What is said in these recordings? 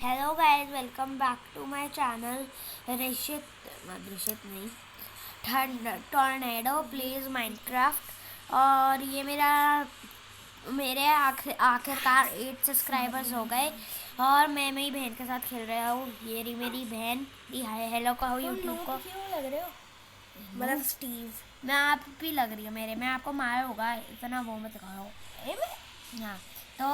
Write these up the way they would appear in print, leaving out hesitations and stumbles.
Hello guys, welcome back to my channel. Rishit Rishit नहीं, tornado pledge Minecraft. और ये मेरे आखिरकार 8 सब्सक्राइबर्स हो गए। और मैं मेरी बहन के साथ खेल रहा हूँ। ये रही मेरी बहन। दी हाय हेलो कहो यूट्यूब को। क्यों लग रहे हो? मतलब स्टीव। मैं आप भी लग रही है मेरे। मैं आपको मारा होगा, इतना वो मत करो। हाँ, तो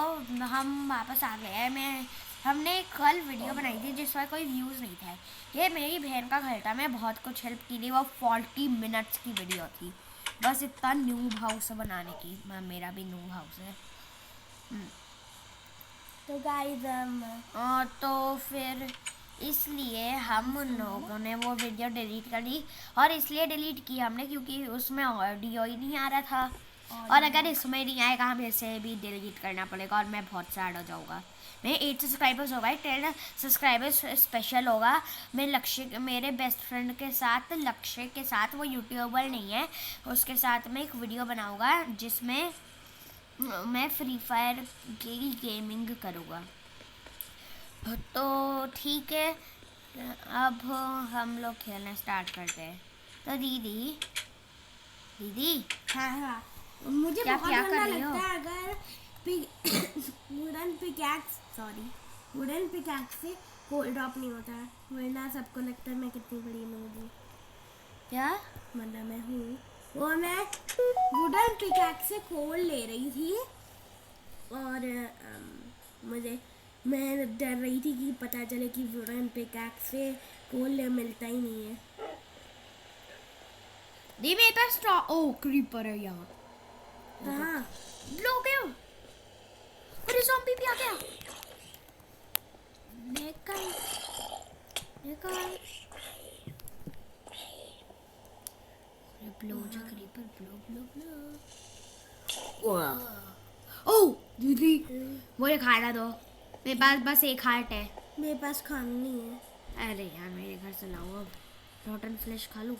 हम वापस आ गए हैं। हमने कल वीडियो बनाई थी जिसमें कोई व्यूज़ नहीं थे। ये मेरी बहन का घर था। मैं बहुत कुछ हेल्प की थी। वो 40 मिनट्स की वीडियो थी। बस इतना न्यू हाउस बनाने की। मेरा भी न्यू हाउस है। तो गाइस और तो फिर इसलिए हम उन लोगों ने वो वीडियो डिलीट कर दी। और इसलिए डिलीट की हमने क्योंकि उसमें ऑडियो ही नहीं आ रहा था। और अगर इसमें नहीं आएगा हमें इसे भी डिलीट करना पड़ेगा और मैं बहुत सैड हो जाऊँगा। मेरे 8 सब्सक्राइबर्स हो गए। 10 सब्सक्राइबर्स स्पेशल होगा। मैं लक्ष्य, मेरे बेस्ट फ्रेंड के साथ, लक्ष्य के साथ, वो यूट्यूबर नहीं है, उसके साथ मैं एक वीडियो बनाऊँगा जिसमें मैं फ्री फायर की गेमिंग करूँगा। तो ठीक है, अब हम लोग खेलना स्टार्ट करते हैं। तो दीदी दीदी हाँ हाँ, मुझे क्या बहुत क्या कर गंदा रही हो? लगता है अगर वुडन पिकैक्स से कोल ड्रॉप नहीं होता है, वरना सबको लगता है मैं कितनी बड़ी नूब हूँ। क्या? मतलब मैं हूँ। वो मैं वुडन पिकैक्स से कोल ले रही थी और मुझे मैं डर रही थी कि पता चले कि वुडन पिकैक्स से कोल मिलता ही नहीं है। दी मेरे पास ओ क्रीपर है यहाँ। हाँ लो गए हो। अरे ज़ॉम्बी भी आ गया। निकल निकल। ब्लो जा क्रीपर, ब्लो ब्लो ब्लो। ओह दीदी, मुझे खाना दो। मेरे पास बस एक हार्ट है। मेरे पास खाना नहीं है। अरे यार, मेरे घर से लाओ अब। रोटन फ्लेश खा लूँ।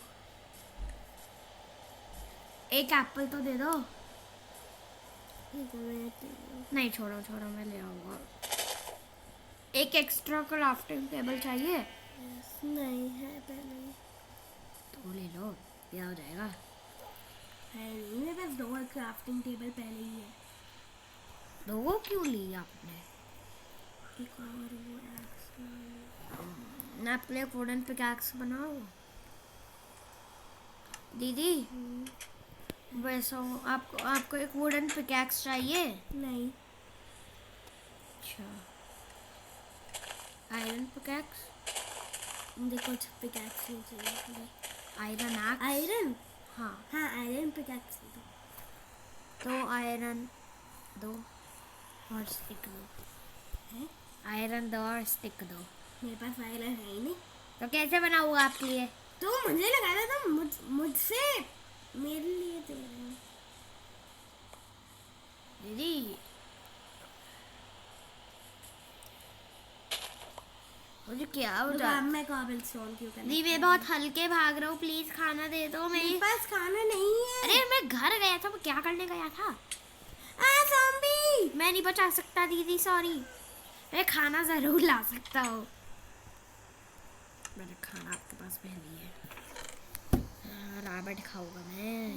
एक एप्पल तो दे दो। नहीं, छोड़ो छोड़ो, मैं ले आऊँगा। एक एक्स्ट्रा क्राफ्टिंग टेबल चाहिए नहीं है पहले। तो ले लो, ये हो जाएगा। है नहीं, मेरे पास दो क्राफ्टिंग टेबल पहले ही है। दो क्यों ली आपने? एक और वो मैं आपके लिए वुडन पिकैक्स बनाओ दीदी। वैसे आपको आपको एक वुडन पिकैक्स चाहिए? नहीं। अच्छा, आयरन पिकैक्स। देखो पिकैक्स नहीं चाहिए मुझे। Iron x. आयरन। हाँ, हाँ आयरन पिकैक्स दो। तो आयरन दो और स्टिक दो। है? आयरन दो और स्टिक दो। मेरे पास आयरन है ही नहीं। तो कैसे बनाऊँगा आपके लिए? तो मुझे लगा था तुम मुझसे मेरे लिए दे रहे हो। दीदी मुझे क्या हो रुको, रहा? अब मैं कॉबल स्टोन क्यों करना? दी मैं बहुत हल्के भाग रहा हूँ, प्लीज खाना दे दो। मैं मेरे पास खाना नहीं है। अरे मैं घर गया था, मैं क्या करने गया था? ज़ॉम्बी। मैं नहीं बचा सकता दीदी, सॉरी। मैं खाना जरूर ला सकता हूँ। मैंने खाना आपके पास पहले है। रैबिट खाऊंगा मैं।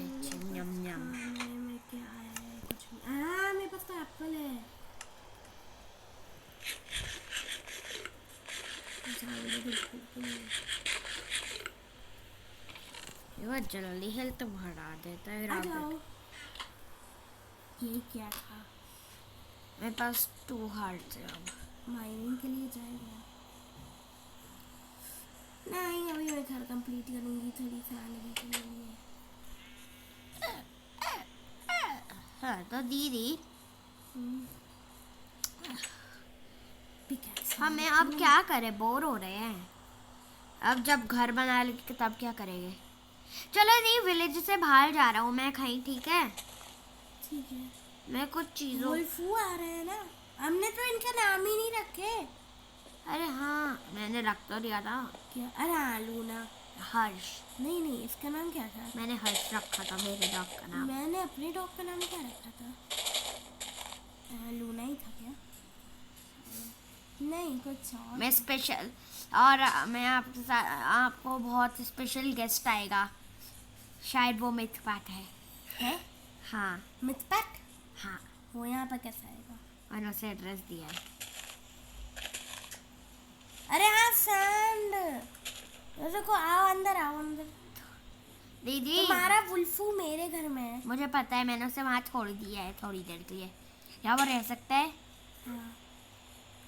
यम यम। खाने में क्या है? कुछ नहीं। हाँ मेरे पास तो एप्पल है। अच्छा, मुझे बिल्कुल भी नहीं। ये बहुत जल्दी हेल्थ बढ़ा देता है आ जाओ। रैबिट। ये क्या था? मेरे पास 2 हार्ट है अब। माइनिंग के लिए जाएगा? नहीं, अभी मैं घर कंप्लीट करूंगी थोड़ी फैमिली के लिए। हाँ तो दीदी, पिकैक्स हमें अब क्या करें? बोर हो रहे हैं। अब जब घर बना लेंगे तब क्या करेंगे? चलो नहीं, विलेज से बाहर जा रहा हूँ मैं कहीं, ठीक है? ठीक है। मैं कुछ चीज़ों। वुल्फू आ रहे हैं ना। हमने तो इनका नाम ही नहीं रखे। अरे हाँ, मैंने रख तो दिया था। क्या? अरे हाँ, लूना। हर्ष। नहीं नहीं, इसका नाम क्या था? मैंने हर्ष रखा था मेरे डॉग का नाम। मैंने अपने डॉग का नाम क्या रखा था? लूना ही था क्या? नहीं कुछ और। मैं स्पेशल और मैं आपके साथ आपको बहुत स्पेशल गेस्ट आएगा, शायद वो मिथ पाठ है। हाँ मिथपैट हाँ, वो यहाँ पर कैसे आएगा? मैंने उसे एड्रेस दिया है। अरे हाँ सैंड, रुको, आओ अंदर आओ अंदर। दीदी तुम्हारा वुल्फू मेरे घर में है। मुझे पता है, मैंने उसे वहाँ छोड़ दिया है थोड़ी देर के लिए, या वो रह सकता है। हाँ।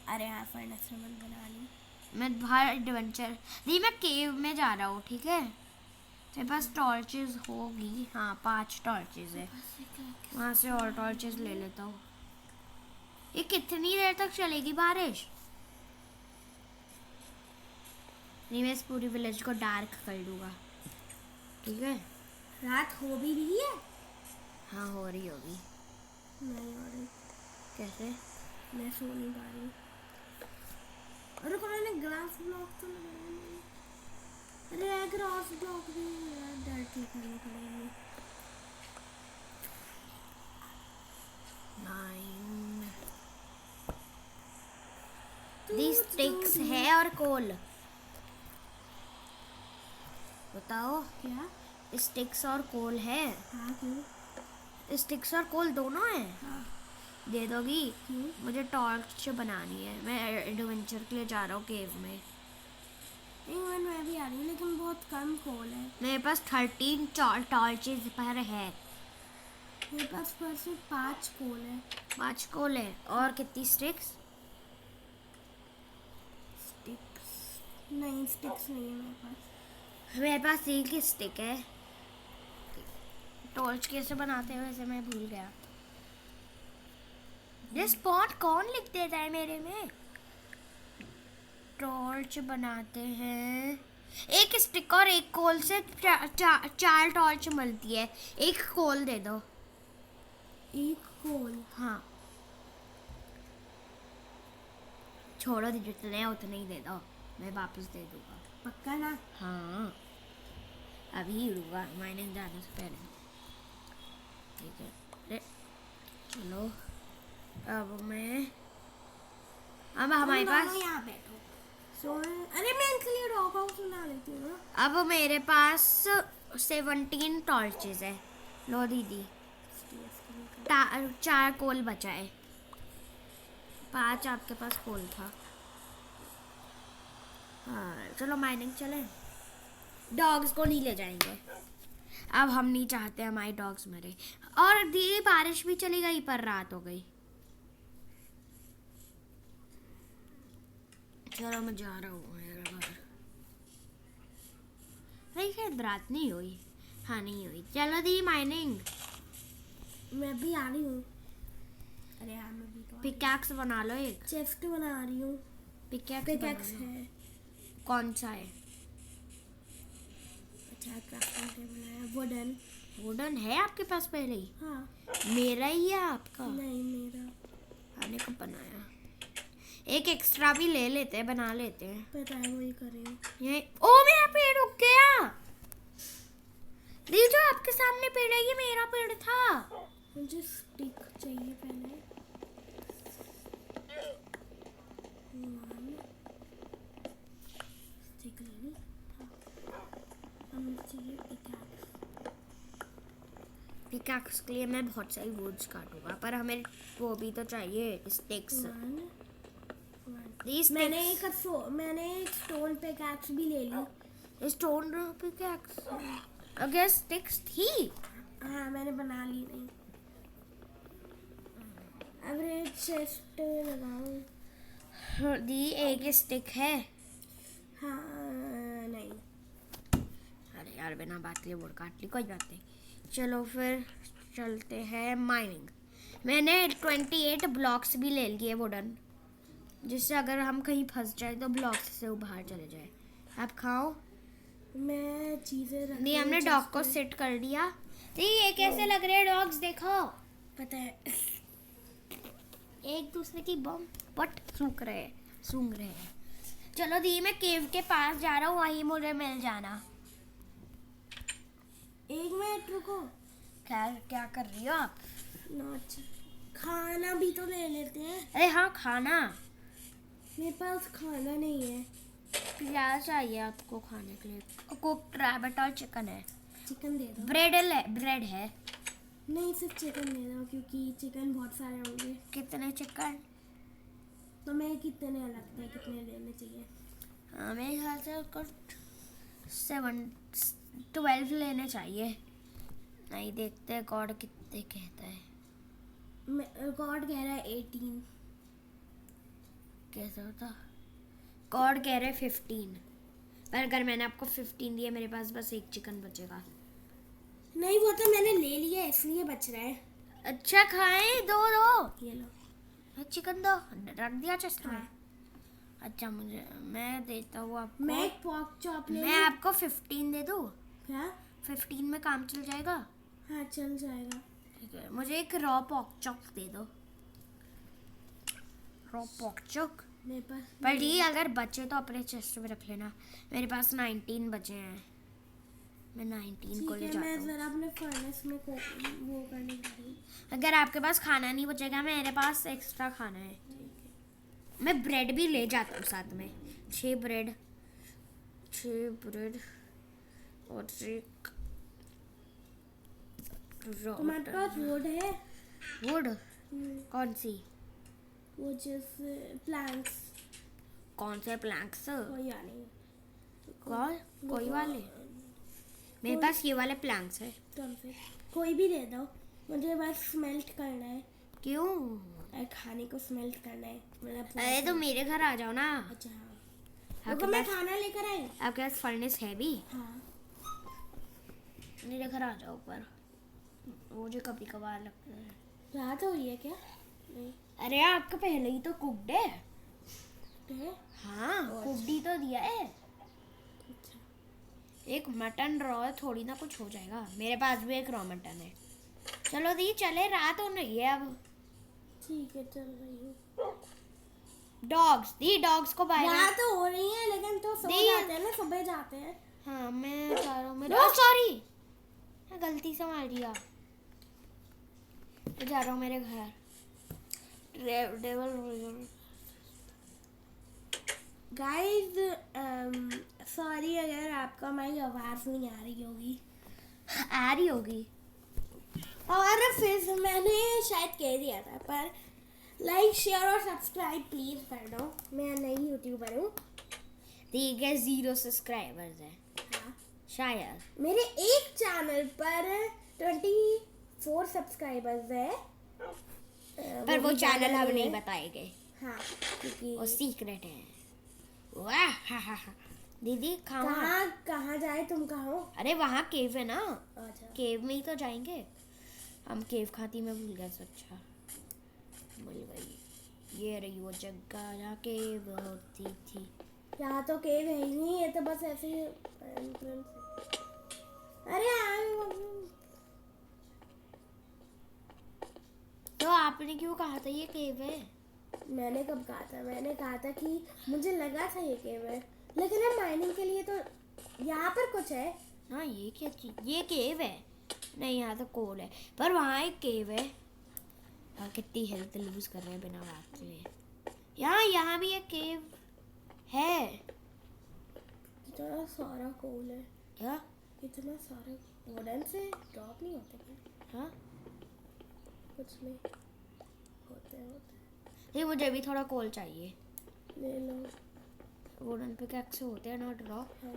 अरे हाँ फर्नेस में बना ली। मैं बाहर एडवेंचर दी, मैं केव में जा रहा हूँ, ठीक है। मेरे पास टॉर्चेस होगी, हाँ 5 टॉर्चेस है, वहाँ से और टॉर्चेस ले लेता हूँ। ये कितनी देर तक चलेगी बारिश? नहीं, मैं इस पूरी विलेज को डार्क कर दूंगा, ठीक है। रात हो भी रही है। हाँ हो रही होगी। नहीं हो रही। कैसे? मैं सो नहीं पा रही। अरे को मैंने ग्लास ब्लॉक तो लगाया नहीं। अरे ग्लास ब्लॉक भी यार डर्टी करनी पड़ेगी। 9 दी स्टिक्स है और कोल। बताओ, क्या? स्टिक्स और कोल है? हाँ क्यों? स्टिक्स और कोल दोनों है? हाँ दे दोगी? क्यों? मुझे टॉर्च बनानी है, मैं एडवेंचर के लिए जा रहा हूँ केव में। एक मैं भी आ रही हूँ लेकिन बहुत कम कोल है। मेरे पास 13 टॉर्चेस पर है। मेरे पास सिर्फ 5 कोल है। 5 कोल है और कितनी स्टिक्स? स्टिक्स नहीं, स्टिक्स नहीं है मेरे पास। मेरे पास एक ही स्टिक है। टॉर्च कैसे बनाते हैं वैसे मैं भूल गया। ये स्पॉट कौन लिख देता है मेरे में? टॉर्च बनाते हैं, एक स्टिक और एक कोल से 4 टॉर्च मिलती है। एक कोल दे दो। एक कोल? हाँ छोड़ो, जितने हैं उतने ही दे दो, मैं वापस दे दूंगा। पक्का ना? हाँ अभी ही दूंगा, माइनिंग जाने से पहले, ठीक है। अरे चलो अब हमारे पास यहाँ बैठो। अरे मैं इनके लिए रॉक हाउस बना लेती हूँ ना। अब मेरे पास 17 टॉर्चेस है। लो दीदी, 4 कोल बचा है, 5 आपके पास कोल था। हाँ चलो माइनिंग चले। डॉग्स को नहीं ले जाएंगे, अब हम नहीं चाहते हमारे डॉग्स मरे। और दीदी बारिश भी चली गई पर रात हो गई। चलो मैं जा रहा हूँ मेरे घर। नहीं शायद रात नहीं हुई, हाँ नहीं हुई। चलो दी माइनिंग। मैं भी आ रही हूँ। अरे यार मैं भी तो पिकैक्स बना लो एक। चेस्ट बना रही हूँ। पिकैक्स है। कौन सा है? अच्छा क्राफ्टिंग टेबल है। वुडन। वुडन है आपके पास पहले ही? हाँ। मेरा ही है आपका? नहीं मेरा। मैंने कब बनाया? एक एक्स्ट्रा भी ले लेते हैं, बना लेते हैं। पता है वही कर रही हूँ। ये ओ मेरा पेड़ उग गया। ये जो आपके सामने पेड़ है ये मेरा पेड़ था। मुझे स्टिक चाहिए पहले। स्टिक ले ली। हमें चाहिए पिकैक्स। पिकैक्स के लिए मैं बहुत सारी वुड्स काटूंगा, पर हमें वो भी तो चाहिए स्टिक्स। मैंने एक स्टोन पिकैक्स भी ले ली। स्टोन पिकैक्स अगर स्टिक्स थी? हाँ मैंने बना ली। नहीं अब रेड चेस्ट लगाऊं। दी एक स्टिक है। हाँ नहीं। अरे यार बिना बात के वुड काट ली, कोई बात नहीं। चलो फिर चलते हैं माइनिंग। मैंने 28 ब्लॉक्स भी ले लिए वुडन, जिससे अगर हम कहीं फंस जाए तो ब्लॉक्स से बाहर चले जाए। आप खाओ। मैं चीजें रख नहीं हमने डॉग को सेट कर दिया। नहीं ये कैसे लग रहे हैं डॉग्स, देखो। पता है एक दूसरे की बम पट सूंघ रहे हैं। चलो दी मैं केव के पास जा रहा हूँ, वहीं मुझे मिल जाना। 1 मिनट रुको। क्या कर रही हो आप? खाना भी तो ले लेते हैं। अरे हाँ खाना। मेरे पास खाना नहीं है। क्या चाहिए आपको खाने के लिए? कुक्ड रैबिट और चिकन है। चिकन दे दो। ब्रेड है। नहीं, सिर्फ चिकन दे दो क्योंकि चिकन बहुत सारे होंगे। कितने चिकन? तो मैं कितने लगता है, कितने लेने चाहिए? हाँ, मेरे ख्याल से उसको 12 लेने चाहिए। नहीं, देखते हैं गॉड कितने कहता है। गॉड कह रहा है 18। कैसा होता? गॉड कह रहे 15। पर अगर मैंने आपको 15 दिया, मेरे पास बस एक चिकन बचेगा। नहीं, वो तो मैंने ले लिया इसलिए बच रहा है। अच्छा, खाएं? दो। ये लो। चिकन दो, रख दिया चेस्ट में। हाँ। अच्छा, मैं देता हूँ आपको। मैं एक पॉक चॉप ले मैं आपको 15 दे दूँ? क्या? 15 में काम चल जाएगा? हाँ, चल जाएगा। ठीक है, मुझे एक रॉ पॉक चॉक दे दो। Raw pock chalk. मेरे पास पर ये अगर बचे तो अपने चेस्ट में रख लेना। मेरे पास 19 बचे हैं। मैं 19 को ठीक ले है, जाता मैं हूँ। जरा अपने फर्नेस में वो करने जा रही हूँ। अगर आपके पास खाना नहीं बचेगा, मेरे पास एक्स्ट्रा खाना है। मैं ब्रेड भी ले जाता हूँ साथ में। 6 ब्रेड और एक तुम्हारे पास वुड है? वुड? कौन सी? वो जैसे प्लैंक्स। कौन से प्लैंक्स? कोई आ नहीं। कोई वाले? मेरे पास ये वाले प्लैंक्स है। तो फिर कोई भी दे दो, मुझे बस स्मेल्ट करना है। क्यों? खाने को स्मेल्ट करना है, मतलब। अरे तो मेरे घर आ जाओ ना। अच्छा, हाँ। आपके मैं पास खाना लेकर आई। आपके पास फर्नेस है भी? हाँ। मेरे घर आ जाओ ऊपर। मुझे कभी कभार लगता है। रात हो रही है क्या? नहीं। अरे आपका पहले ही तो कुकड है। है? हाँ, कुकड ही तो दिया है। अच्छा। एक मटन रॉ है, थोड़ी ना कुछ हो जाएगा। मेरे पास भी एक रॉ मटन है। चलो दी, चले, रात हो रही है अब। ठीक है, चल रही हूँ। डॉग्स को बाहर। रात तो हो रही है, लेकिन तो सो दी। जाते हैं ना, सुबह जाते हैं। हाँ, मैं जा रहा हूँ। मेरे सॉरी, मैं गलती से मार दिया। मैं जा रहा हूँ मेरे घर। डेवल गाइस, सॉरी अगर आपका मेरी आवाज़ नहीं आ रही होगी। आ रही होगी। और फिर मैंने शायद कह दिया था, पर लाइक शेयर और सब्सक्राइब प्लीज कर दो। मैं नई यूट्यूबर हूँ। ठीक है, 0 सब्सक्राइबर्स है हाँ। शायद। मेरे एक चैनल पर 24 सब्सक्राइबर्स है। पर वो भी चैनल अब है। नहीं बताएंगे, हाँ, क्योंकि वो सीक्रेट है। वाह, हा, हा, हा। दीदी खाओ। कहाँ जाए? तुम कहाँ हो? अरे वहाँ केव है ना, अच्छा। केव में ही तो जाएंगे हम। केव खाती मैं भूल गया। अच्छा, भूल गई। ये रही वो जगह जहाँ केव होती थी। यहाँ तो केव है ही नहीं, ये तो बस ऐसे entrance है। अरे तो आपने क्यों कहा था ये केव है? मैंने कब कहा था? मैंने कहा था कि मुझे लगा था ये केव है, लेकिन हम माइनिंग के लिए तो यहाँ पर कुछ है। हाँ, ये क्या चीज? ये केव है? नहीं, यहाँ तो कोल है, पर वहाँ एक केव है। हाँ, कितनी हेल्थ लूज कर रहे हैं बिना बात के। यहाँ भी एक केव है। इतना सारा कोल है। क्या? इतना सारा वुडन से ड्रॉप नहीं होते क्या? हाँ, कुछ नहीं होते। ये मुझे भी थोड़ा कोल चाहिए। ले लो। वुडन पे क्या होते हैं ना ड्रॉप। हाँ।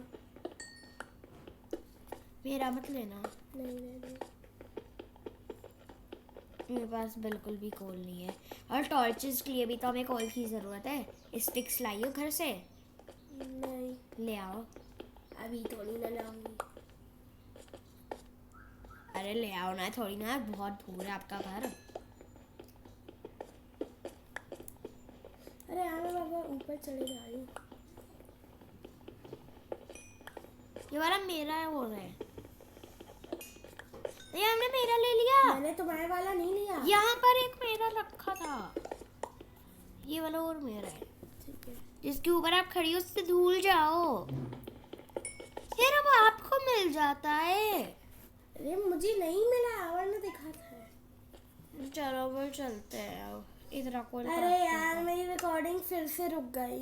मेरा मत लेना। नहीं, ले लो। मेरे पास बिल्कुल भी कोल नहीं है, और टॉर्चेस के लिए भी तो हमें कोल की ज़रूरत है। स्टिक्स लाइयो घर से। नहीं, ले आओ। अभी तो नहीं लाऊंगी। अरे ले आओ ना, थोड़ी ना, बहुत दूर है आपका घर। अरे हाँ, मैं ऊपर चले जा रही हूँ। ये वाला मेरा है, वो है। ये हमने मेरा ले लिया। मैंने तुम्हारे वाला नहीं लिया। यहाँ पर एक मेरा रखा था। ये वाला और मेरा है। ठीक है। जिसके ऊपर आप खड़ी हो उससे धूल जाओ। फिर अब आपको मिल जाता है। अरे मुझे नहीं मिला, वरना दिखाता है। चलो फिर चलते हैं अब। इधर कॉल अरे यार मेरी रिकॉर्डिंग फिर से रुक गई।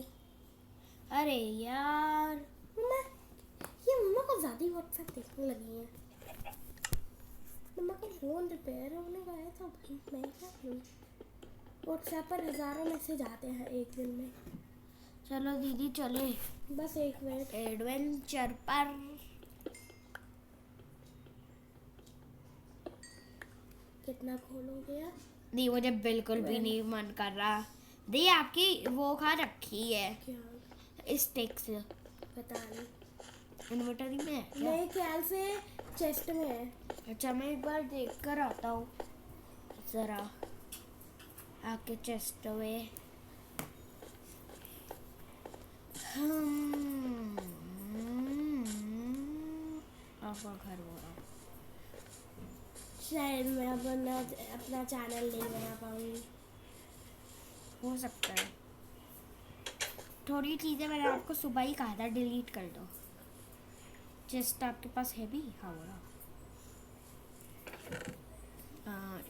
अरे यार मम्मा, ये मम्मा को ज्यादा व्हाट्सएप देखने लगी है। मम्मा का फोन रिपेयर होने गया था भाई, मैं क्या करूँ। व्हाट्सएप पर हजारों मैसेज आते हैं एक दिन में। चलो दीदी चले बस एक मिनट। एडवेंचर पर। कितना खोलोगे यार? नहीं मुझे बिल्कुल भी नहीं मन कर रहा। दी आपकी वो खा रखी है क्या स्टिक्स। पता नहीं, इन्वर्टर में है क्या? मेरे ख्याल से चेस्ट में है। अच्छा मैं एक बार देख कर आता हूँ जरा आके चेस्ट में। आपका घर हो रहा शायद मैं अपना चैनल नहीं बना पाऊंगी। हो सकता है। थोड़ी चीज़ें मैंने आपको सुबह ही कहा था डिलीट कर दो। चेस्ट आपके पास है भी? हाँ हो रहा।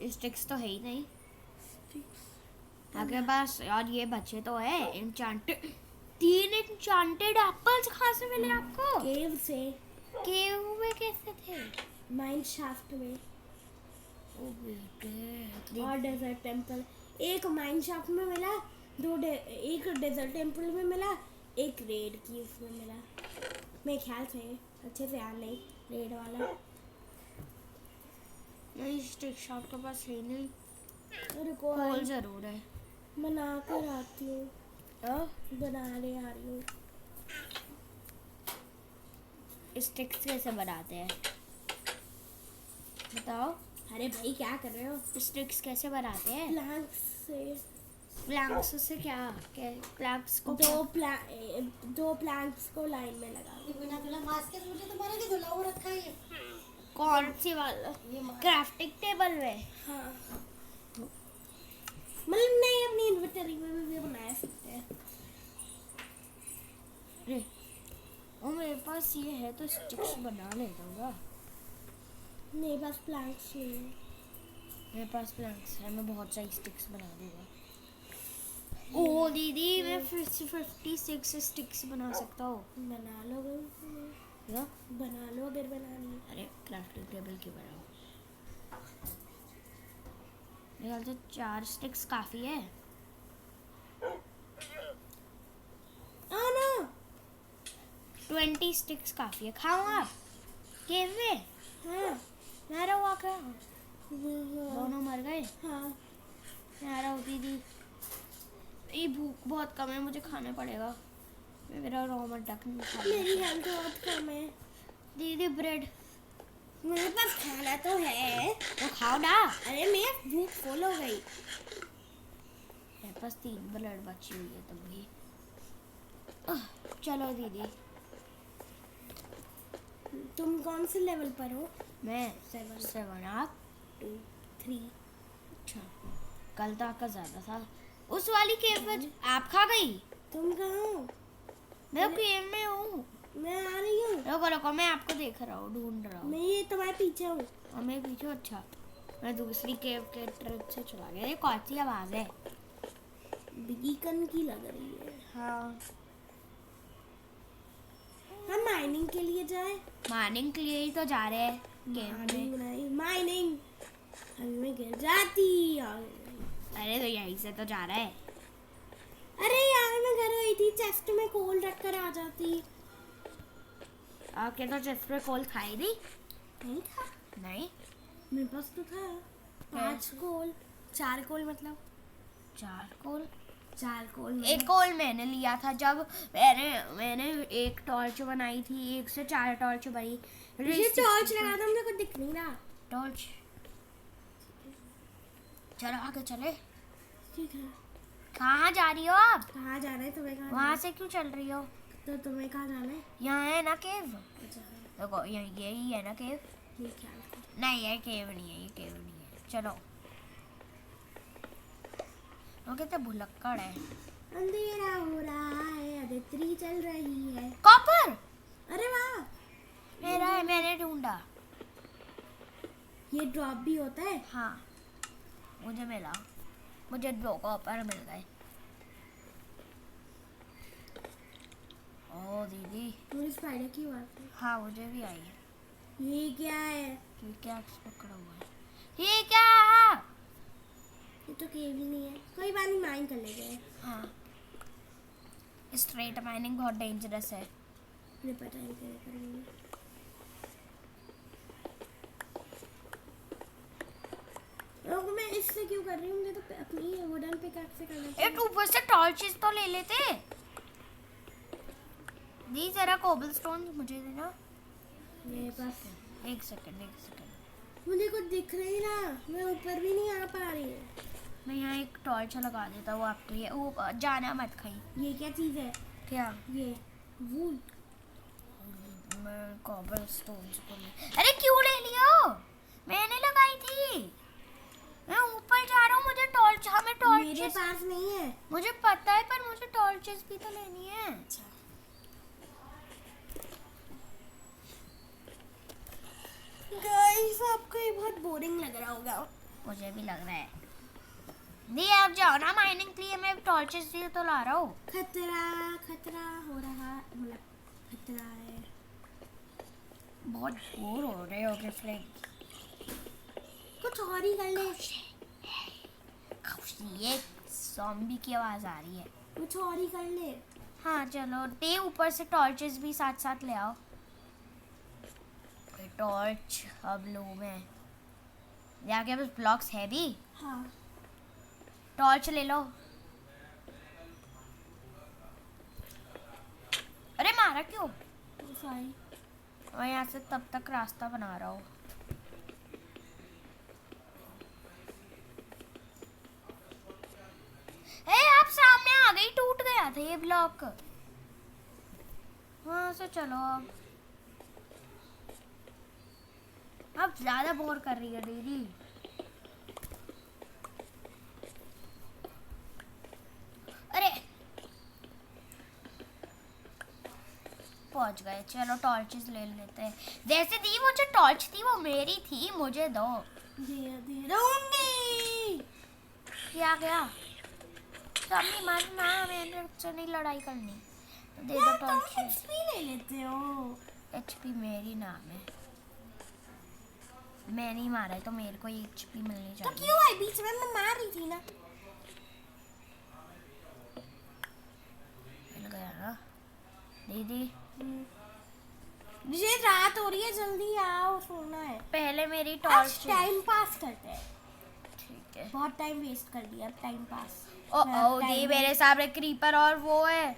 स्टिक्स तो है ही नहीं आपके पास। और ये बच्चे तो है इंचांटेड। 3 इंचांटेड एप्पल्स कहाँ से मिले आपको? केव से। केव में कैसे थे? माइंड शाफ्ट में ओ बेटे। और डेजर्ट टेंपल। एक माइंड शाफ्ट में मिला, एक डेजर्ट टेंपल में मिला, एक रेड की उसमें मिला। मेरे ख्याल से, अच्छे से याद नहीं, रेड वाला। नहीं स्टिक्स आपके पास है नहीं। रुको कोल जरूर है। बना कर आती हूँ। बनाने आ रही हूँ। स्टिक्स कैसे बनाते हैं बताओ? अरे भाई क्या कर रहे हो? स्टिक्स कैसे बनाते हैं? प्लैंक्स से। प्लैंक्स से क्या? प्लैंक्स को दो प्लैंक्स को लाइन में लगा। बिना धुला मास्क के मुझे तुम्हारे लिए धुला हुआ रखा है। कौन सी वाला? क्राफ्टिंग टेबल में? हाँ मतलब नहीं, अपनी इन्वेंटरी में भी बना सकते हैं। अरे ओ मेरे पास ये है तो स्टिक्स बना ले दूंगा। मेरे पास प्लैंक्स नहीं है। मेरे पास प्लैंक्स है, मैं बहुत सारी स्टिक्स बना दूंगा। ओ दीदी मैं 56 स्टिक्स बना सकता हूँ। बना लो क्या? बना लो अगर बनानी है। अरे क्राफ्टिंग टेबल क्यों बनाऊँ? मेरे ख्याल से 4 स्टिक्स काफी है। ना 20 स्टिक्स काफी है। खाओ आप केव में। हाँ मैं रहा क्या? हाँ दोनों मर गए। हाँ। मैं रहा हूँ दीदी। ये भूख बहुत कम है, मुझे खाना पड़ेगा। मेरा रोमन टक नहीं खा मेरी हेल्थ बहुत कम है। दीदी ब्रेड। मेरे पास खाना तो है। तो खाओ ना। अरे मेरी भूख फुल हो गई। मेरे पास 3 ब्रेड बची हुई है तब भी। चलो दीदी। तुम कौन से लेवल पर हो? मैं 7 7 आप 2 3। अच्छा कल तो आपका ज्यादा था। उस वाली केव में आप खा गई। तुम कहाँ हो? मैं केव में हूँ। मैं आ रही हूँ। रुको रुको मैं आपको देख रहा हूँ, ढूंढ रहा हूँ। मैं ये तुम्हारे पीछे हूँ। और मेरे पीछे? अच्छा मैं दूसरी केव के ट्रिप से चला गया। ये कौन सी आवाज है? बीकन की लग रही है। हाँ हम माइनिंग के लिए जाए। मार्निंग के लिए ही तो जा रहे हैं केव में। माइनिंग अभी मैं गिर जाती। अरे तो यहीं से तो जा रहा है। अरे यार मैं घर गई थी, चेस्ट में कोल रख कर आ जाती। आपके तो चेस्ट पे कोल था ही नहीं। नहीं था नहीं मेरे पास तो था 5 कोल। 4 कोल मतलब 4 कोल। 4 कोल। एक कोल मैंने लिया था जब मैंने एक टॉर्च बनाई थी। 1 से 4 टॉर्च बनी। ये टॉर्च लगा था, मुझे कुछ दिख नहीं रहा। टॉर्च। चलो आगे चले। ठीक है। कहाँ जा रही हो आप? कहाँ जा रहे हैं? तुम्हें कहाँ वहाँ से क्यों चल रही हो? तो तुम्हें कहाँ जाना है? यहाँ है ना केव। अच्छा देखो यही है ना केव। ये क्या है? नहीं ये केव नहीं है, ये केव नहीं है। चलो वो कहते भुलक्कड़ है। अंधेरा हो रहा है, अदित्री चल रही है। कॉपर। अरे वाह, मेरा है, मैंने ढूंढा। ये ड्रॉप भी होता है। हाँ मुझे मिला। मुझे 2 कॉपर मिल गए। ओ दीदी। मुझे स्पाइडर की बात है। हाँ मुझे भी आई है। ये क्या है? ये क्या पकड़ा हुआ है? ये क्या है? ये तो केव ही नहीं है। कोई बात नहीं, माइन कर लेंगे। हाँ स्ट्रेट माइनिंग बहुत डेंजरस है। मुझे पता है क्या करेंगे। लोग मैं इससे क्यों कर रही हूँ? मुझे तो अपनी वुडन पिकैक्स से करना एक चाहिए। ऊपर से टॉर्चेस तो ले लेते। दी जरा कोबलस्टोन मुझे देना। मेरे पास एक सेकंड। मुझे कुछ दिख रही ना, मैं ऊपर भी नहीं आ पा रही हूँ। मैं यहाँ एक टॉर्च लगा देता हूँ आपके लिए। वो जाना मत कहीं। ये क्या चीज़ है? क्या? ये वूल। मैं कोबलस्टोन्स को ले। अरे क्यों ले लियो? मैंने लगाई थी। मैं ऊपर जा रहा हूँ, मुझे टॉर्च, हमें मेरे टॉर्चेस पास नहीं है। मुझे पता है पर मुझे टॉर्चेस भी तो लेनी है। अच्छा गाइस, आपको ये बहुत बोरिंग लग रहा होगा। मुझे भी लग रहा है। दी आप जाओ ना माइनिंग के लिए, मैं टॉर्चेस भी तो ला रहा हूँ। खतरा खतरा हो रहा, मतलब खतरा है। बहुत बोर हो रहे हो फ्रेंड। कुछ और ही कर ले। ये ज़ॉम्बी की आवाज़ आ रही है। कुछ और ही कर ले। हाँ चलो दे, ऊपर से टॉर्चेस भी साथ साथ ले आओ। टॉर्च अब लो मैं। यहाँ के पास ब्लॉक्स है भी। हाँ टॉर्च ले लो। अरे मारा क्यों? सॉरी। मैं यहाँ से तब तक रास्ता बना रहा हूँ। आप सामने आ गई, टूट गया था ये ब्लॉक। वहाँ से चलो अब ज्यादा बोर कर रही है दीदी। अरे पहुंच गए। चलो टॉर्चेस ले लेते हैं। जैसे दी वो जो टॉर्च थी वो मेरी धीरे मुझे दो। दे दूंगी। क्या क्या? सामने मारना, मैंने उससे नहीं लड़ाई करनी। दे दो टॉर्च। एचपी ले लेते हो। एचपी मेरी नाम है, मैं नहीं मारा है तो मेरे को एचपी मिलनी तो चाहिए। क्यों आई? बीच में मैं मार रही थी ना। मिल गया ना दीदी। मुझे रात हो रही है, जल्दी आओ, सोना है। पहले मेरी आज टॉर्च। टाइम पास करते हैं। ठीक है। बहुत टाइम वेस्ट कर दिया, अब टाइम पास। ओ दी मेरे सामने क्रीपर और वो है।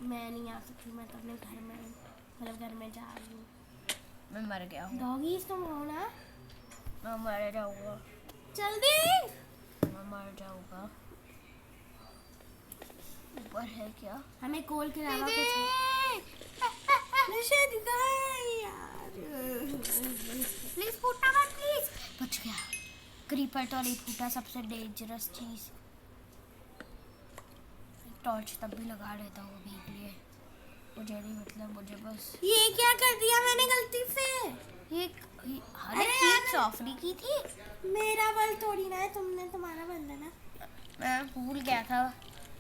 मैं नहीं आ सकती, मैं तो अपने घर में, मतलब घर में जा रही हूँ। मैं मर गया हूँ। डॉगीज तुम हो ना? मैं मर जाऊंगा। जल्दी। मैं मर जाऊंगा। ऊपर है क्या? हमें कोल के अलावा कुछ नशा दिखाए यार। प्लीज फूटना मत प्लीज। बच गया। क्रीपर तो नहीं फूटा, सबसे डेंजरस चीज। टॉर्च तब भी लगा लेता हूँ अभी के लिए। मुझे नहीं मतलब, मुझे बस। ये क्या कर दिया मैंने गलती से? ये अरे अरे यार, सॉफ्री की थी। मेरा बल थोड़ी ना है, तुमने तुम्हारा बंदा ना। मैं भूल गया था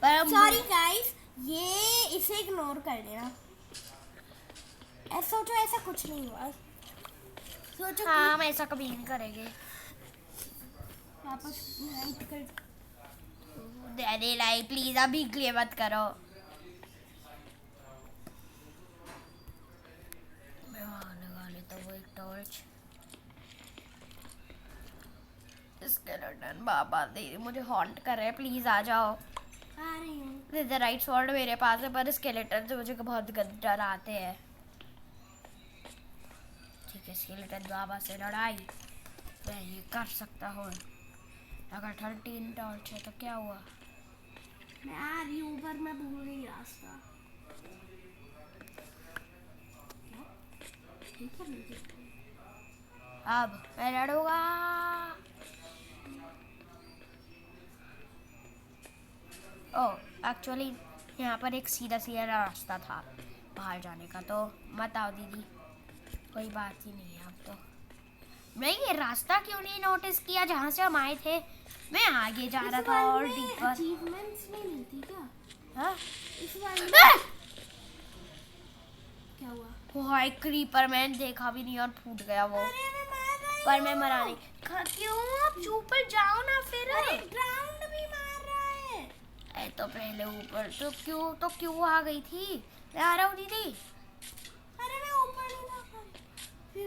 पर सॉरी गाइस, ये इसे इग्नोर कर देना। ऐसा सोचो ऐसा कुछ नहीं हुआ। सोचो हाँ हम ऐसा कभी नहीं करेंगे। वापस नाइट कर। अरे लाई प्लीज अभी के लिए मत करो। मैं वहाँ लगा लेता हूँ एक टॉर्च। स्केलेटन बाबा दे मुझे हॉन्ट कर रहे हैं, प्लीज आ जाओ। आ रही हूँ। द राइट स्वॉर्ड मेरे पास है पर स्केलेटन से मुझे बहुत डर आते हैं। ठीक है स्केलेटन बाबा से लड़ाई मैं ये कर सकता हूँ। अगर 13 टॉर्च है तो क्या हुआ? मैं आ रही हूँ पर मैं भूल गई रास्ता। ठीक है मुझे। अब मैं लड़ूंगा। ओह एक्चुअली यहाँ पर एक सीधा सीधा रास्ता था बाहर जाने का, तो मत आओ दीदी, कोई बात ही नहीं है अब तो। मैं ये रास्ता क्यों नहीं नोटिस किया जहाँ से हम आए थे? मैं आगे जा रहा था और डीपर। अचीवमेंट्स में नहीं थी क्या? हाँ? इस बार में आह! क्या हुआ? भाई क्रीपर मैंने देखा भी नहीं और फूट गया वो। अरे मैं मार रहा हूँ। पर मैं मरा नहीं। क्यों आप ऊपर जाओ ना फिर। अरे ग्राउंड भी मार रहा है। अरे तो पहले ऊपर तो क्यों आ गई थी? मैं आ रहा हूँ दीदी। अरे मैं ऊपर नहीं जा पा रही।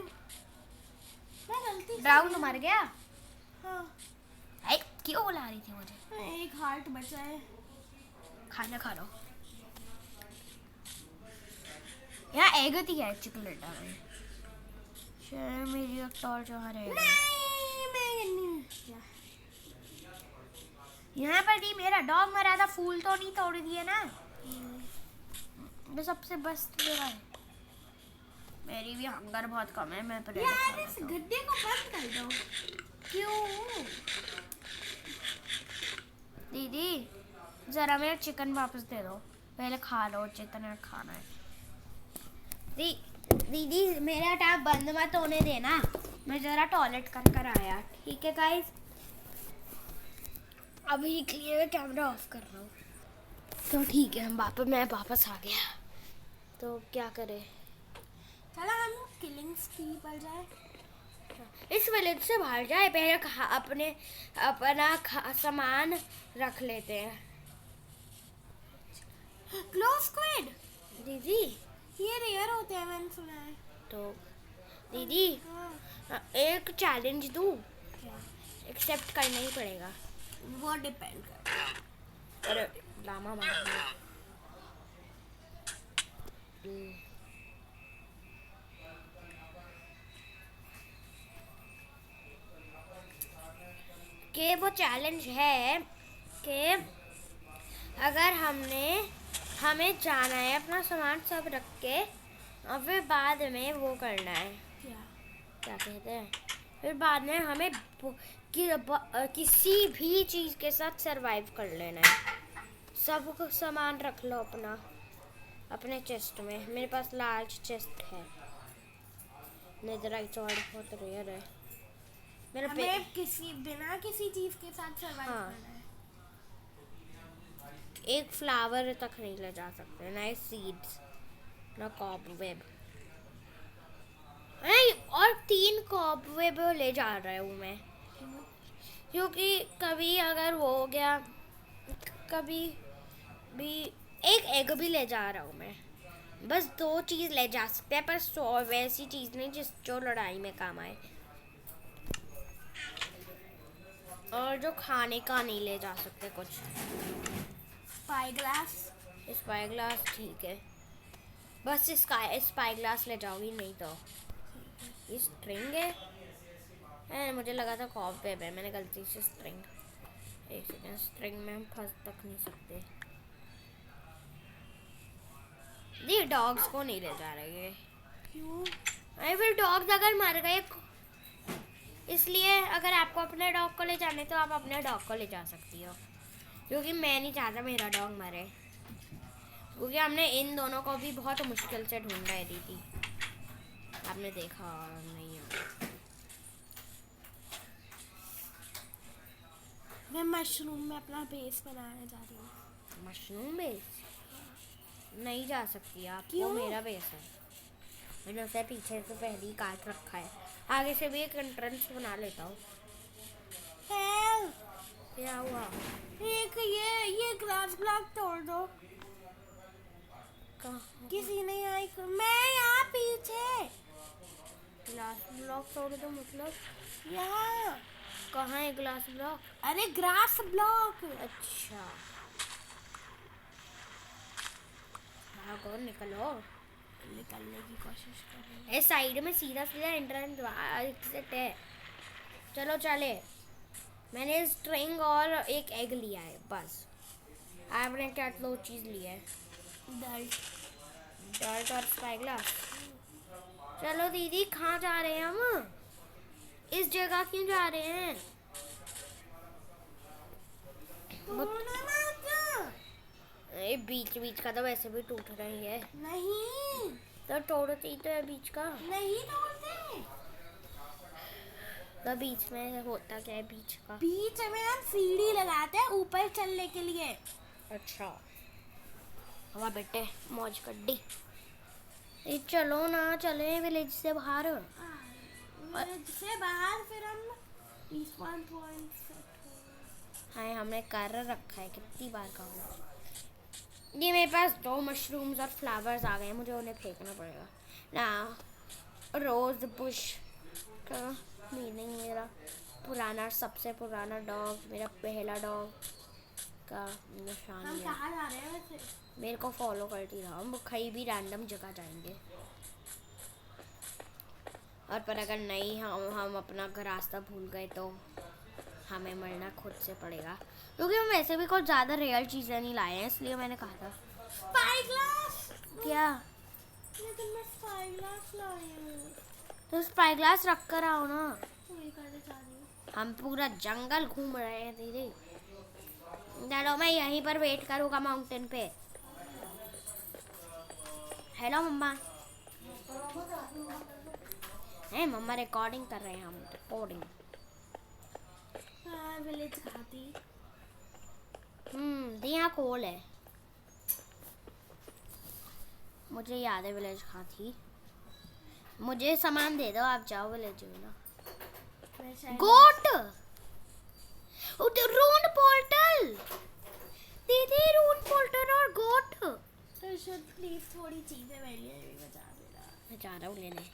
मैं गलती से ग्राउंड मर गया। हाँ अरे क्यों बुला रही थी मुझे? एक हार्ट बचा है। खाना खा लो। यहाँ एग थी है चिकलेटा में। शायद मेरी एक टॉर्च वहाँ रहेगा। नहीं मैं नहीं क्या? यहाँ पर दी मेरा डॉग मरा था, फूल तो नहीं तोड़ दिए ना। वो सबसे बेस्ट जगह है। मेरी भी हंगर बहुत कम है, मैं पहले यार इस गड्ढे को बंद कर दो। क्यों? दीदी जरा मेरा चिकन वापस दे दो, पहले खा लो जितना खाना है। दीदी मेरा टैब बंद मत होने देना, मैं जरा टॉयलेट कर आया। ठीक है गाइस, अभी के लिए मैं कैमरा ऑफ कर रहा हूँ। तो ठीक है, मैं वापस आ गया। तो क्या करें? चलो हम किलिंग स्ट्री पर जाए। इस विलेज से बाहर जाए, पहले अपना सामान रख लेते हैं। ग्लो स्क्विड दीदी ये रेयर होते हैं, मैंने सुना है। तो दीदी हाँ एक चैलेंज दूँ? क्या? एक्सेप्ट करना ही पड़ेगा। वो डिपेंड करता है। अरे लामा मार दिया। कि वो चैलेंज है कि अगर हमें जाना है अपना सामान सब रख के, और फिर बाद में वो करना है, क्या कहते हैं, फिर बाद में हमें किसी भी चीज़ के साथ सरवाइव कर लेना है। सब सामान रख लो अपने चेस्ट में। मेरे पास लार्ज चेस्ट है। नेदराइट स्वॉर्ड बहुत रेयर है मेरे पे। हमें बिना किसी चीज के साथ सर्वाइव हाँ। करना है। एक फ्लावर तक नहीं ले जा सकते, ना सीड्स, ना कॉबवेब। और 3 कॉबवेब ले जा रहा हूँ मैं, क्योंकि कभी अगर वो हो गया, कभी भी एक एग भी ले जा रहा हूँ मैं। बस 2 चीज़ ले जा सकते हैं, पर वैसी चीज़ नहीं जो लड़ाई में काम आए, और जो खाने का नहीं ले जा सकते कुछ। स्पाई ग्लास ठीक है, बस स्पाई ग्लास ले जाऊंगी, नहीं तो ये स्ट्रिंग है। मुझे लगा था कॉबवेब है, मैंने गलती से एक सेकंड, स्ट्रिंग में हम फंस तक नहीं सकते। ये डॉग्स को नहीं ले जा रहे हैं। क्यों? अरे फिर डॉग्स अगर मर गए, इसलिए अगर आपको अपने डॉग को ले जाने तो आप अपने डॉग को ले जा सकती हो, क्योंकि मैं नहीं चाहता मेरा डॉग मरे, क्योंकि हमने इन दोनों को भी बहुत मुश्किल से ढूंढा है दीदी, आपने देखा नहीं है। मैं मशरूम में अपना बेस बनाने जा रही हूँ। मशरूम बेस नहीं जा सकती आप, वो क्यों? मेरा बेस है, मैंने उसे पीछे से पहले ही काट रखा है। आगे से भी एक एंट्रेंस बना लेता हूँ। हेल्प! क्या हुआ? एक ये ग्लास ब्लॉक तोड़ दो। कहाँ? किसी ने मैं यहाँ पीछे। ग्लास ब्लॉक तोड़ दो मतलब? यहाँ। कहाँ है ग्लास ब्लॉक? अरे ग्रास ब्लॉक। अच्छा, भागो, निकलो। निकलने की कोशिश कर रही हूँ। इस साइड में सीधा एंट्रेंस एग्जिट है। चलो चले। मैंने स्ट्रिंग और एक एग लिया है, बस। आपने क्या 2 चीज़ लिया है? डर्ट और स्पाई ग्लास। चलो दीदी, कहाँ जा रहे हैं हम? इस जगह क्यों जा रहे हैं? ये बीच का तो वैसे भी टूट रही है। नहीं तो तोड़ते ही तो है बीच का। नहीं तोड़ते। तो बीच में होता क्या है बीच का? बीच में हम सीढ़ी लगाते हैं ऊपर चलने के लिए। अच्छा, हमारे बेटे मौज कड्डी। ये चलो ना, चले विलेज से बाहर। से बाहर फिर हम रिस्पॉन पॉइंट सेट हाँ, हमने कर रखा है, कितनी बार कहूँ। ये मेरे पास 2 मशरूम्स और फ्लावर्स आ गए हैं, मुझे उन्हें फेंकना पड़ेगा ना। रोज बुश का मीनिंग मेरा पुराना, सबसे पुराना डॉग, मेरा पहला डॉग का निशान हम है। कहाँ जा रहे हैं वैसे? मेरे को फॉलो करती रहो, हम कहीं भी रैंडम जगह जाएंगे। और पर अगर नहीं हम अपना रास्ता भूल गए तो हमें मरना खुद से पड़ेगा, क्योंकि हम वैसे भी कुछ ज़्यादा रियल चीज़ें नहीं लाए हैं, इसलिए मैंने कहा था। स्पाईग्लास। क्या? लेकिन मैं स्पाईग्लास लाई हूँ। तो स्पाई ग्लास रख कर आओ ना। वही करने जा रही हूँ। हम पूरा जंगल घूम रहे हैं दीदी। चलो, मैं यहीं पर वेट करूँगा माउंटेन पे। हेलो मम्मा। है मम्मा, रिकॉर्डिंग कर रहे हैं हम, रिकॉर्डिंग। हाँ, विलेज खाती। यहाँ कोल है, मुझे याद है विलेज खाती। मुझे सामान दे दो, आप जाओ विलेज में ना। मैं शायद गोट, रून पोर्टल दीदी, रून पोर्टल और गोट। तो शुड प्लीज थोड़ी चीजें मेरे लिए भी बचा देना। मैं जा रहा हूँ लेने।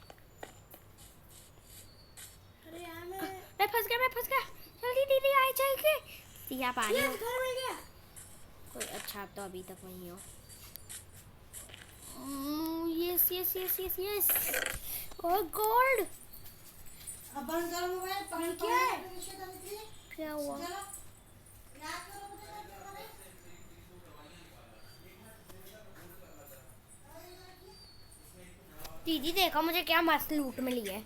अरे यार मैं फंस गया। जल्दी दीदी आई जाएगी। दिया पानी। ये घर मिल गया। कोई अच्छा, आप तो अभी तक वहीं हो। यस। ओह गोल्ड। अब बंद करो मोबाइल, पानी क्या है? क्या हुआ? चलो याद करो मुझे। दीदी देखो मुझे क्या मस्त लूट मिली है।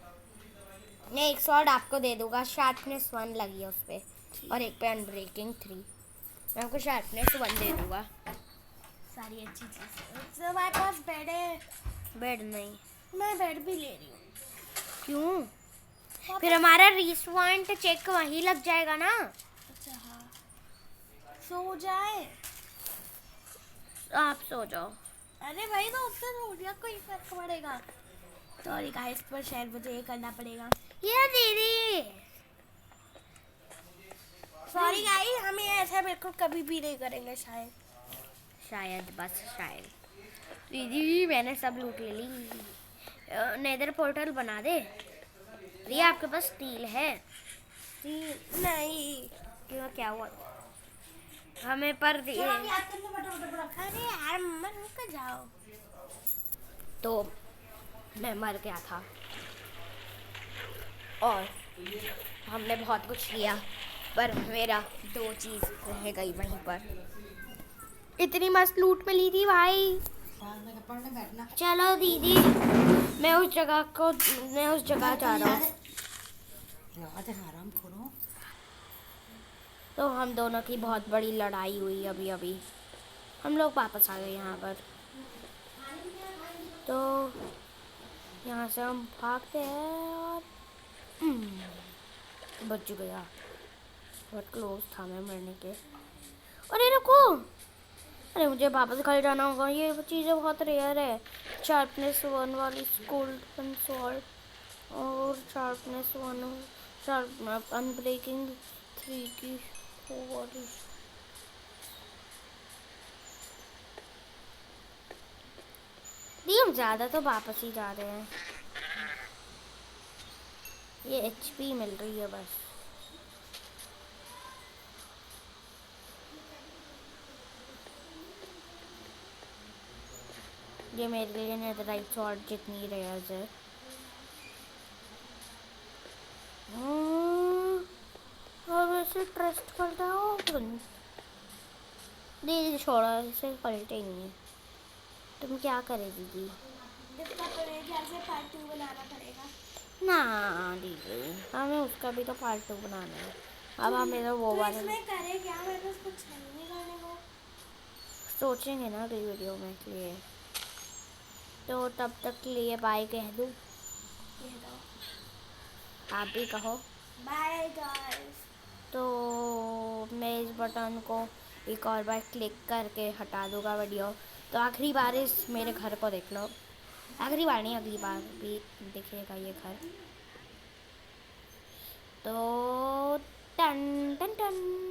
मैं एक स्वॉर्ड आपको दे दूंगा, शार्पनेस 1 लगी है उस पे, और एक पे अनब्रेकिंग 3। मैं आपको शार्पनेस 1 दे दूंगा। सारी अच्छी चीजें। तो हमारे पास बेड है। बेड नहीं। मैं बेड भी ले रही हूँ। क्यों? फिर हमारा रिस्वाइंट चेक वहीं लग जाएगा ना। अच्छा हाँ, सो जाए। आप सो जाओ। अरे भाई, तो उससे सो गया, कोई फर्क पड़ेगा? सॉरी गाइस, पर शायद मुझे ये करना पड़ेगा। ये दीदी, सॉरी गाइस, हम ये ऐसा बिल्कुल कभी भी नहीं करेंगे शायद। बस शायद। दीदी मैंने सब लूट ले ली। नेदर पोर्टल बना दे। ये आपके पास स्टील है? नहीं। क्यों, क्या हुआ? हमें पर चलो अब याद करने फटाफट। अरे यार मम्मा, रुक जाओ। तो मैं मर गया था और हमने बहुत कुछ किया, पर मेरा 2 चीज़ रह गई वहीं पर। इतनी मस्त लूट मिली थी भाई। साथ में पढ़ने बैठना। चलो दीदी, मैं उस जगह जा रहा हूँ। याद है, आराम करो। तो हम दोनों की बहुत बड़ी लड़ाई हुई अभी। हम लोग वापस आ गए यहाँ पर। तो यहाँ से हम भागते हैं और बच गया। बहुत क्लोज था मैं मरने के। अरे रुको, अरे मुझे वापस घर जाना होगा। ये चीज़ें बहुत रेयर है। शार्पनेस 1 वाली गोल्डन स्वॉर्ड और शार्पनेस 1 अनब्रेकिंग 3 की वाली। नहीं, हम ज़्यादा तो वापस ही जा रहे हैं। ये HP मिल रही है बस। ये मेरे लिए नेदराइट स्वॉर्ड जितनी रेयर है। और वैसे ट्रस्ट करता हो दीदी, छोड़ो, इसे पलटे नहीं है। तुम क्या करे दीदी? इसका मेरे ख्याल से पार्ट 2 बनाना पड़ेगा। ना दीदी, हमें उसका भी तो पार्ट 2 बनाना है। अब हमें तो वो वाला इसमें करे क्या? मेरे पास कुछ है नहीं करने को। सोचेंगे ना अगली वीडियो में के लिए। तो तब तक के लिए बाय कह दूँ? ये दो। आप भी कहो। Bye guys. तो मैं इस बटन को एक और बार क्लिक करके हटा दूंगा वीडियो। तो आखिरी बार इस मेरे घर को देख लो, आखिरी बार नहीं, अगली बार भी दिखेगा ये घर। तो टन टन टन।